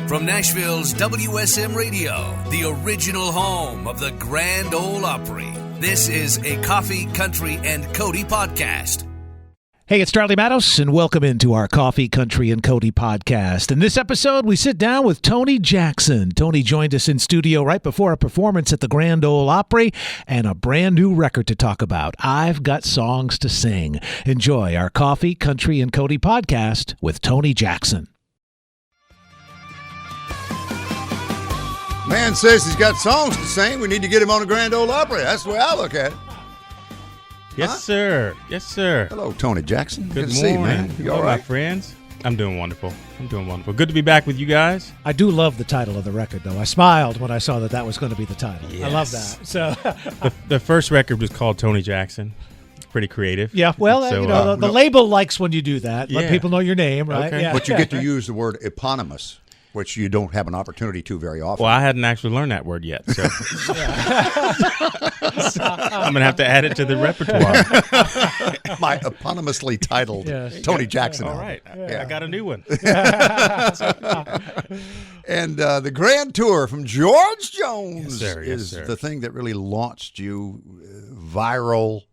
From Nashville's WSM Radio, the original home of the Grand Ole Opry, this is a Coffee, Country, and Cody podcast. Hey, it's Charlie Matos, and welcome into our Coffee, Country, and Cody podcast. In this episode, we sit down with Tony Jackson. Tony joined us in studio right before a performance at the Grand Ole Opry and a brand new record to talk about. I've Got Songs to Sing. Enjoy our Coffee, Country, and Cody podcast with Tony Jackson. Man says he's got songs to sing. We need to get him on the Grand Ole Opry. That's the way I look at it. Yes, sir. Yes, sir. Hello, Tony Jackson. Good to morning. see you, man. You all right? My friends? I'm doing wonderful. Good to be back with you guys. I do love the title of the record, though. I smiled when I saw that was going to be the title. Yes. I love that. So the first record was called Tony Jackson. Pretty creative. Yeah, well, So, the label likes when you do that. Let Yeah. people know your name, right? Okay. Yeah. But you get to use the word eponymous, which you don't have an opportunity to very often. Well, I hadn't actually learned that word yet, so I'm going to have to add it to the repertoire. My eponymously titled Yes. Tony Jackson. All right. Yeah. I got a new one. And the Grand Tour from George Jones Yes, sir. Yes, is sir. the thing that really launched you viral.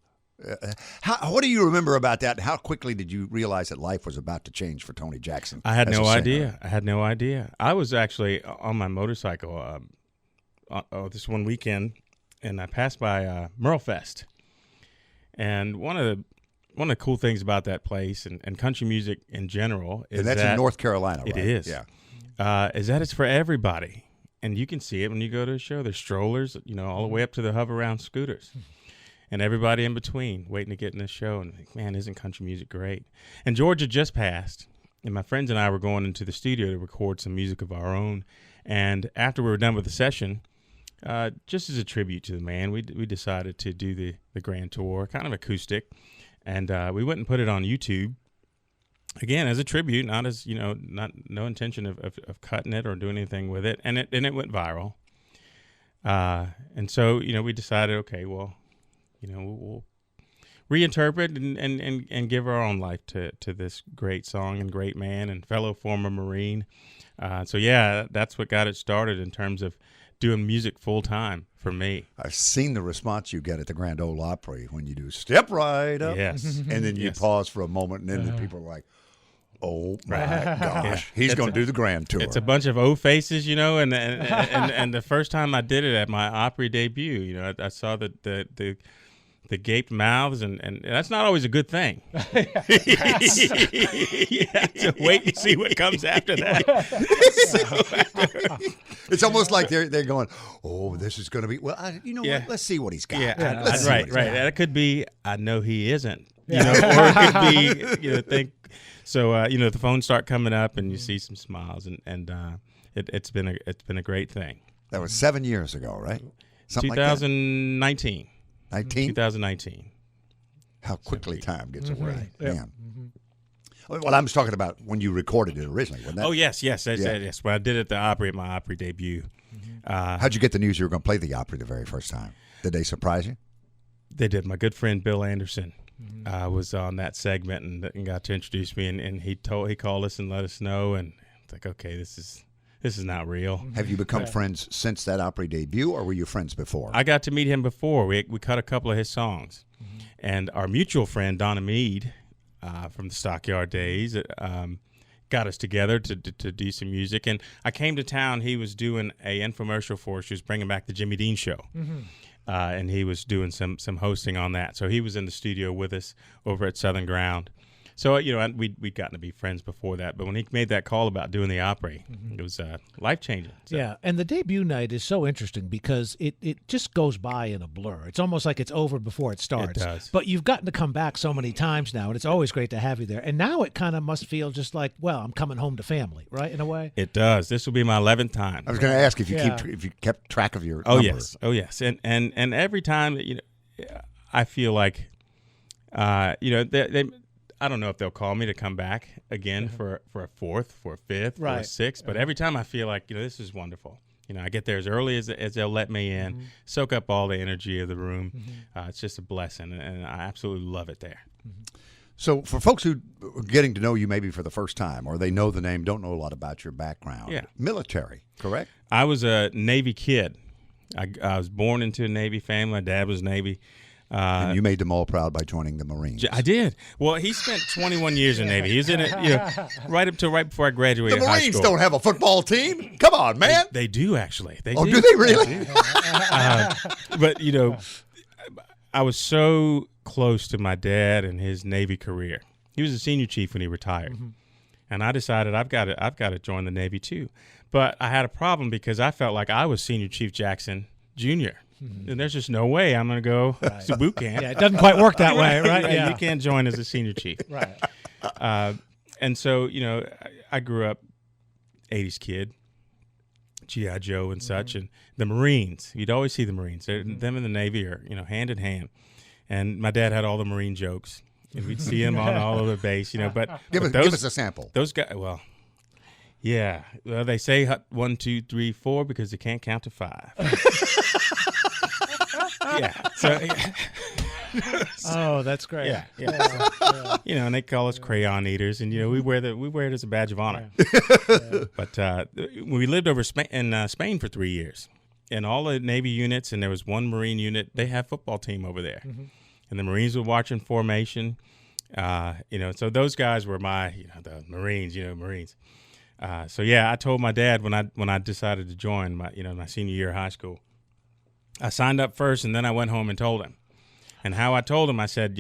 What do you remember about that? How quickly did you realize that life was about to change for Tony Jackson? I had as no a singer? idea. I was actually on my motorcycle this one weekend, and I passed by Merle Fest. And one of the cool things about that place and country music in general is And that's that in North Carolina, right? It is. Yeah. Is that it's for everybody. And you can see it when you go to a show. There's strollers, all the way up to the hover-around scooters. And everybody in between waiting to get in this show. And think, man, isn't country music great? And Georgia just passed. And my friends and I were going into the studio to record some music of our own. And after we were done with the session, just as a tribute to the man, we decided to do the Grand Tour, kind of acoustic. And we went and put it on YouTube. Again, as a tribute, not as, no intention of cutting it or doing anything with it. And it went viral. And so, we decided, okay, well, we'll reinterpret and give our own life to this great song and great man and fellow former Marine. So, yeah, that's what got it started in terms of doing music full time for me. I've seen the response you get at the Grand Ole Opry when you do Step Right Up. Yes. And then you Yes. pause for a moment, and then the people are like, oh, my Right. gosh. He's going to do the Grand Tour. It's a bunch of O faces, and the first time I did it at my Opry debut, I saw the gaped mouths, and that's not always a good thing. You have to wait and see what comes after that. It's almost like they're going, oh, this is going to be, well, Yeah. what? Let's see what he's got. Yeah, Let's see right. what he's got. That could be, I know he isn't, or it could be, think. So, the phones start coming up, and you see some smiles, and it's been a great thing. That was 7 years ago, right? Something 2019. 19? 2019. How quickly time gets away. Right. Yep. Man. Well, I was talking about when you recorded it originally. Wasn't that? Oh, yes. When I did it at the Opry, at my Opry debut. How'd you get the news you were going to play the Opry the very first time? Did they surprise you? They did. My good friend Bill Anderson was on that segment and got to introduce me, and he called us and let us know, and it's like, okay, this is not real. Have you become friends since that Opry debut, or were you friends before? I got to meet him before. We cut a couple of his songs, and our mutual friend Donna Mead from the Stockyard days got us together to do some music. And I came to town. He was doing a infomercial for us. He was bringing back the Jimmy Dean Show. And he was doing some hosting on that. So he was in the studio with us over at Southern Ground. So, we'd gotten to be friends before that. But when he made that call about doing the Opry, it was life-changing. So. Yeah, and the debut night is so interesting because it just goes by in a blur. It's almost like it's over before it starts. It does. But you've gotten to come back so many times now, and it's always great to have you there. And now it kind of must feel just like, well, I'm coming home to family, right, in a way? It does. This will be my 11th time. I was going to ask if you Yeah. if you kept track of your Oh, number. yes. Oh, yes. And every time, I feel like, they I don't know if they'll call me to come back again for a fourth, for a fifth, for a Right. sixth. But every time I feel like, this is wonderful. I get there as early as they'll let me in, soak up all the energy of the room. It's just a blessing, and I absolutely love it there. So for folks who are getting to know you maybe for the first time, or they know the name, don't know a lot about your background. Yeah. Military, correct? I was a Navy kid. I was born into a Navy family. My dad was Navy. And you made them all proud by joining the Marines. I did. Well, he spent 21 years in the Navy. He was in it, right up to right before I graduated The high Marines school. don't have a football team. Come on, man. They do, actually. They Oh, do. do they really? But, I was so close to my dad and his Navy career. He was a senior chief when he retired. And I decided I've got to join the Navy too. But I had a problem because I felt like I was Senior Chief Jackson Jr. And there's just no way I'm going to go to boot camp. Yeah, it doesn't quite work that way, right? Yeah. You can't join as a senior chief. Right. And so, I grew up 80s kid, G.I. Joe and such, and the Marines. You'd always see the Marines. Them and the Navy are, hand in hand. And my dad had all the Marine jokes. And we'd see him on all over the base, but Give us a sample. Those guys, well, yeah. Well, they say 1, 2, 3, 4 because they can't count to 5. Yeah. So, Oh, that's great. yeah. And they call us crayon eaters, and we wear it as a badge of honor. But when we lived over in Spain for 3 years, and all the Navy units, and there was one Marine unit, they have football team over there, and the Marines would watch in formation. So those guys were my, the Marines, Marines. So yeah, I told my dad when I decided to join my senior year of high school. I signed up first, and then I went home and told him. And how I told him, I said,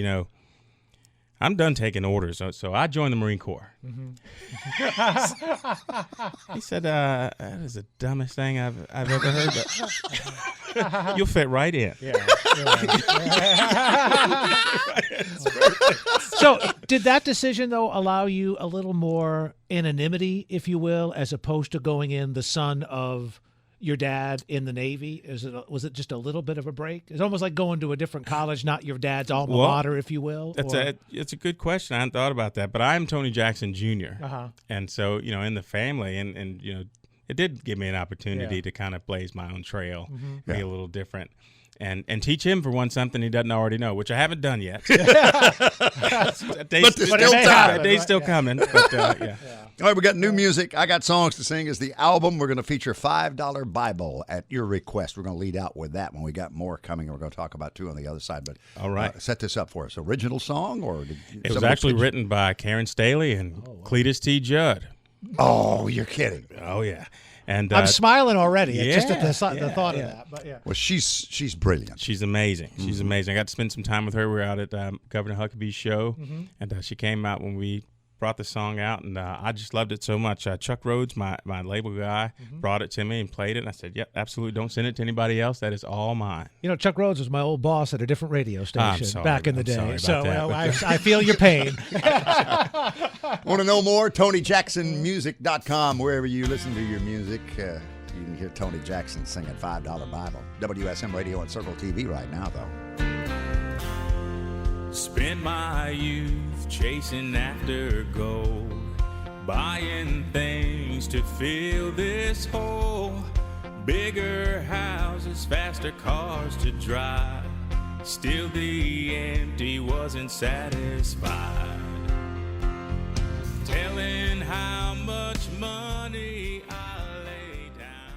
I'm done taking orders, so I joined the Marine Corps. He said, that is the dumbest thing I've ever heard. But you'll fit right in. So did that decision, though, allow you a little more anonymity, if you will, as opposed to going in the son of your dad in the Navy? Was it just a little bit of a break? It's almost like going to a different college, not your dad's alma mater, if you will. It's a good question. I hadn't thought about that, but I'm Tony Jackson Jr. And so in the family, and it did give me an opportunity to kind of blaze my own trail, be a little different. And teach him, for one, something he doesn't already know, which I haven't done yet. That day's still coming. But, yeah. All right, we got new music. I Got Songs to Sing is the album. We're going to feature $5 Bible at your request. We're going to lead out with that when we got more coming. We're going to talk about 2 on the other side. But all right, set this up for us. Original song, or it was actually written by Karen Staley and Cletus T. Judd. Oh, you're kidding. Oh yeah. And I'm smiling already just at the thought of that. But yeah. Well, she's brilliant. She's amazing. She's amazing. I got to spend some time with her. We were out at Governor Huckabee's show, and she came out when we brought the song out, and I just loved it so much. Chuck Rhodes, my label guy, brought it to me and played it, and I said, yep, absolutely, don't send it to anybody else. That is all mine. Chuck Rhodes was my old boss at a different radio station back in the day. So I feel your pain. Want to know more? TonyJacksonMusic.com. Wherever you listen to your music, you can hear Tony Jackson singing $5 Bible. WSM Radio and Circle TV right now, though. Spent my youth chasing after gold, buying things to fill this hole. Bigger houses, faster cars to drive. Still the empty wasn't satisfied. Telling how much money I lay down.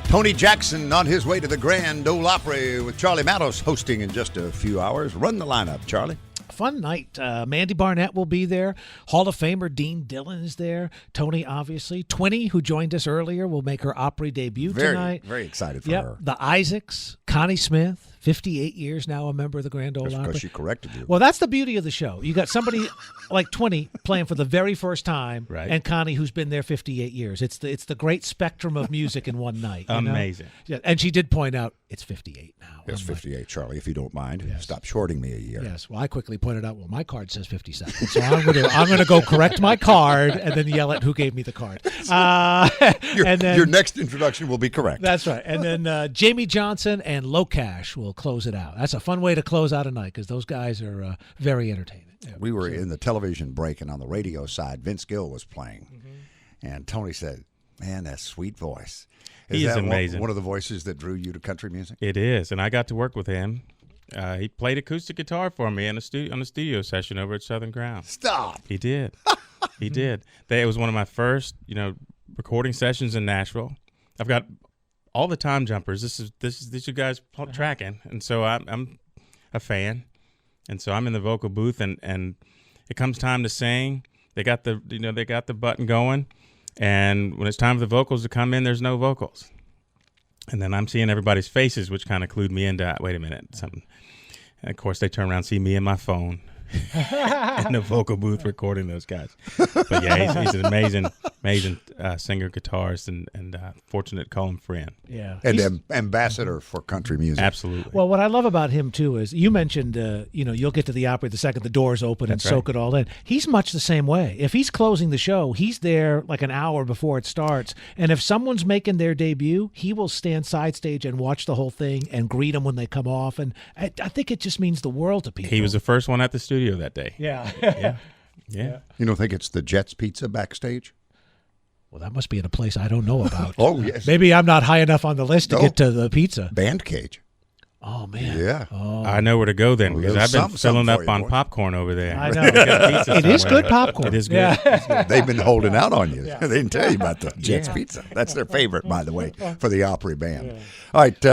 Tony Jackson on his way to the Grand Ole Opry with Charlie Matos hosting in just a few hours. Run the lineup, Charlie. Fun night. Mandy Barnett will be there. Hall of Famer Dean Dillon is there. Tony, obviously. Twinny, who joined us earlier, will make her Opry debut tonight. Very excited for her. The Isaacs, Connie Smith, 58 years now a member of the Grand Ole Opry. Because she corrected you. Well, that's the beauty of the show. You got somebody like Twinny playing for the very first time, right, and Connie, who's been there 58 years. It's the great spectrum of music in one night. Amazing. Yeah, and she did point out it's 58 now. It's 58, Charlie, if you don't mind. Yes. Stop shorting me a year. Yes. Well, I quickly pointed out, my card says 57. So I'm going to go correct my card and then yell at who gave me the card. Your next introduction will be correct. That's right. And then Jamie Johnson and Locash will close it out. That's a fun way to close out a night because those guys are very entertaining. Yeah, we were in the television break, and on the radio side, Vince Gill was playing. And Tony said, man, that sweet voice. He is amazing. One of the voices that drew you to country music? It is, and I got to work with him He played acoustic guitar for me on a studio session over at Southern Crown. Stop. He did. He did. It was one of my first, recording sessions in Nashville. I've got all the time jumpers. These are guys tracking, and so I'm a fan, and so I'm in the vocal booth, and it comes time to sing. They got the button going, and when it's time for the vocals to come in, there's no vocals, and then I'm seeing everybody's faces, which kind of clued me into wait a minute, something. And of course, they turn around and see me and my phone in the vocal booth recording those guys. But yeah, he's an amazing singer, guitarist, and fortunate to call him friend. Yeah, And ambassador for country music. Absolutely. Well, what I love about him too is you mentioned, you'll get to the Opry the second the doors open and soak it all in. He's much the same way. If he's closing the show, he's there like an hour before it starts. And if someone's making their debut, he will stand side stage and watch the whole thing and greet them when they come off. And I think it just means the world to people. He was the first one at the studio that day. Yeah. Yeah. You don't think it's the Jets Pizza backstage? Well, that must be in a place I don't know about. Oh, yes. Maybe I'm not high enough on the list to get to the pizza. Band cage. Oh, man. Yeah. Oh. I know where to go then, Well, because there's I've been filling something up for you, on boy. popcorn over there. I know. We got pizza It is somewhere. good popcorn. It is good. Yeah. They've been holding out on you. They didn't tell you about the Jets Pizza. That's their favorite, by the way, for the Opry band. All right.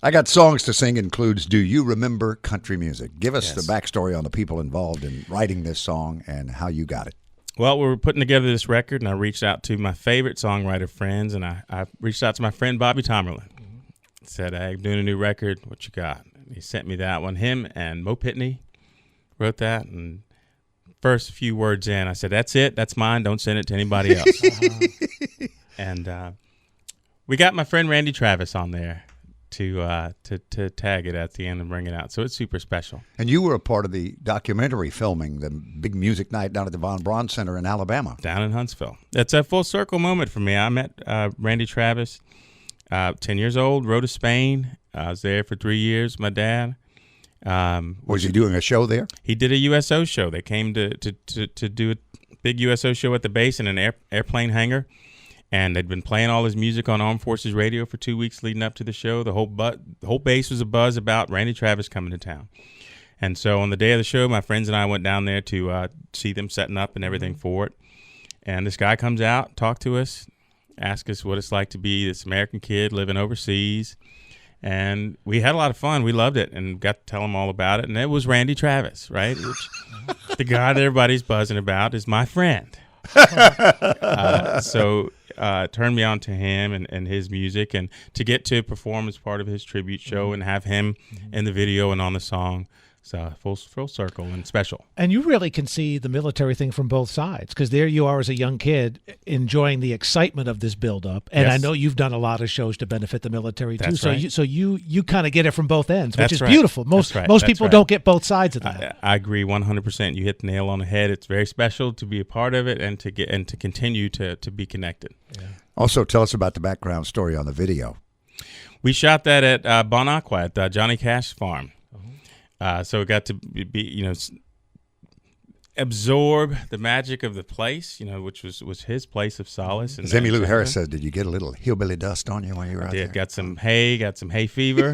I got songs to sing includes Do You Remember Country Music? Give us the backstory on the people involved in writing this song and how you got it. Well, we were putting together this record, and I reached out to my favorite songwriter friends, and I reached out to my friend Bobby Tomerlin. Said, "Hey, I'm doing a new record. What you got?" And he sent me that one. Him and Mo Pitney wrote that, and first few words in, I said, "That's it. That's mine. Don't send it to anybody else." And we got my friend Randy Travis on there to tag it at the end and bring it out. So it's super special. And you were a part of the documentary filming, the big music night down at the Von Braun Center in Alabama. Down in Huntsville. It's a full circle moment for me. I met Randy Travis, 10 years old, rode to Spain. I was there for 3 years, my dad. Was he doing a show there? He did a USO show. They came to do a big USO show at the base in an airplane hangar. And they'd been playing all his music on Armed Forces Radio for 2 weeks leading up to the show. The whole base was abuzz about Randy Travis coming to town. And so on the day of the show, my friends and I went down there to see them setting up and everything for it. And this guy comes out, talked to us, asked us what it's like to be this American kid living overseas. And we had a lot of fun. We loved it and got to tell him all about it. And it was Randy Travis, right? Which, the guy that everybody's buzzing about is my friend. So turned me on to him and his music, and to get to perform as part of his tribute show and have him in the video and on the song. So full circle and special. And you really can see the military thing from both sides, because there you are as a young kid enjoying the excitement of this build-up. And Yes. I know you've done a lot of shows to benefit the military too. That's So right. you kind of get it from both ends, which That's is right. beautiful. Most That's right. most That's people right. don't get both sides of that. I agree 100%. You hit the nail on the head. It's very special to be a part of it and to continue to be connected. Also, tell us about the background story on the video. We shot that at Bon Aqua at Johnny Cash's farm. So it got to be, absorb the magic of the place, which was his place of solace. And As Emmylou Harris says, did you get a little hillbilly dust on you while you were out there? Got some hay fever.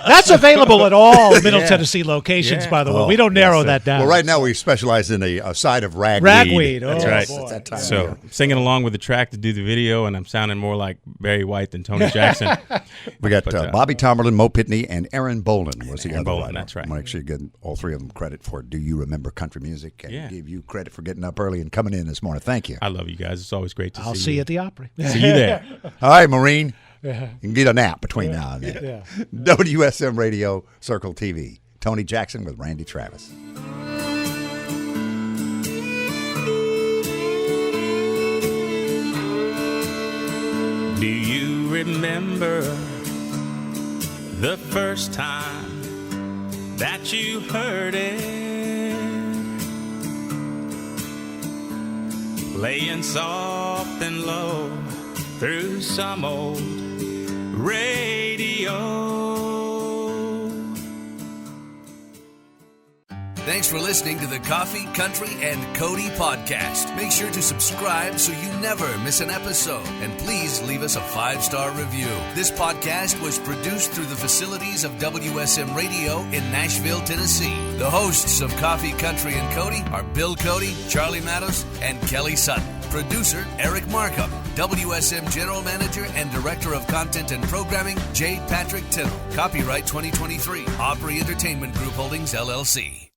That's available at all Middle Tennessee locations, by the way. Oh, We don't narrow yes, that down. Well, right now we specialize in a side of ragweed. Ragweed. That's Oh, right. boy. It's that time of So year. singing along with the track to do the video, and I'm sounding more like Barry White than Tony Jackson. We got But, Bobby Tomerlin, Mo Pitney, and Aaron Bolin was the Aaron other Bolin, writer. that's right. I'm going to actually give all three of them credit for Do You Remember Country Music, and Yeah. give you credit for getting up early and coming in this morning. Thank you. I love you guys. It's always great to I'll see see you. you at the Opry. See you there. All right, Marine. You can get a nap between now and then. Yeah. WSM Radio, Circle TV. Tony Jackson with Randy Travis. Do you remember the first time that you heard it? Laying soft and low through some old radio. Thanks for listening to the Coffee, Country, and Cody podcast. Make sure to subscribe so you never miss an episode. And please leave us a 5-star review. This podcast was produced through the facilities of WSM Radio in Nashville, Tennessee. The hosts of Coffee, Country, and Cody are Bill Cody, Charlie Matos, and Kelly Sutton. Producer, Eric Markham. WSM General Manager and Director of Content and Programming, J. Patrick Tittle. Copyright 2023. Opry Entertainment Group Holdings, LLC.